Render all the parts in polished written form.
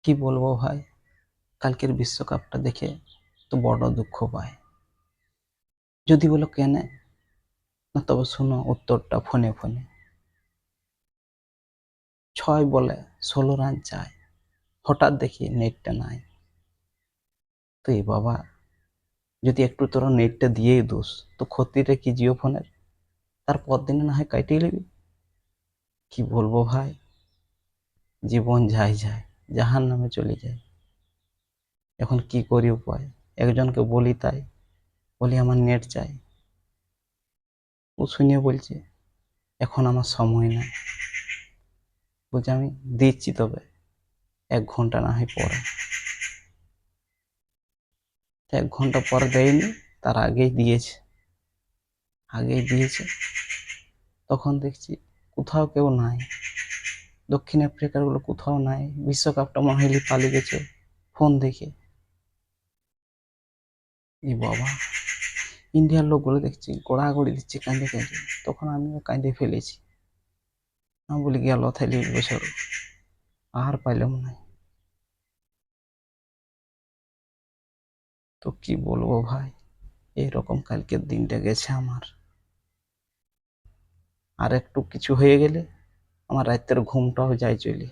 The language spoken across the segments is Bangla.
কি বলবো ভাই, কালকের বিশ্বকাপটা দেখে তো বড় দুঃখ পায়। যদি বলো কেন, না তবে শোনো উত্তরটা ফোনে ফোনে। 6 বলে 16 রান চাই, হঠাৎ দেখি নেটটা নাই। তো এই বাবা, যদি একটু তোরা নেটটা দিয়েই দোষ, তো ক্ষতিটা কি জিও ফোনের? তারপর দিনে না হয় কাটিয়ে নিবি। কি বলবো ভাই, জীবন যায় যায়, জাহান নামে চলে যায়। এখন কি করি উপায়? একজনকে বলি, তাই বলি আমার নেট চাই, ও শুনে বলছে এখন আমার সময় নাই। বলছে আমি দিচ্ছি, তবে 1 ঘন্টা না হয় পরে। 1 ঘন্টা পর দেয়নি, তার আগেই দিয়েছে। তখন দেখছি কোথাও কেউ নাই, দক্ষিণ আফ্রিকার গুলো কোথাও নাই। বিশ্বকাপটা মনে হয় পালিয়ে গেছে ফোন দেখে। এই বাবা, ইন্ডিয়ার লোকগুলো দেখছি গোড়াগড়ি দিচ্ছে কাঁদে কাঁদে। তখন আমিও কাঁদে ফেলেছি। আমি বলি গেল তাইলে বছর আর পাইলাম না। তো কি বলবো ভাই, এইরকম কালকের দিনটা গেছে আমার। আর একটু কিছু হয়ে গেলে আমার রাতের ঘুমটাও যায় চলে।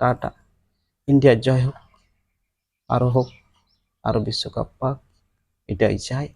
টাটা। ইন্ডিয়ার জয় হোক, আরো হোক, আরো বিশ্বকাপ পাক, এটাই চাই।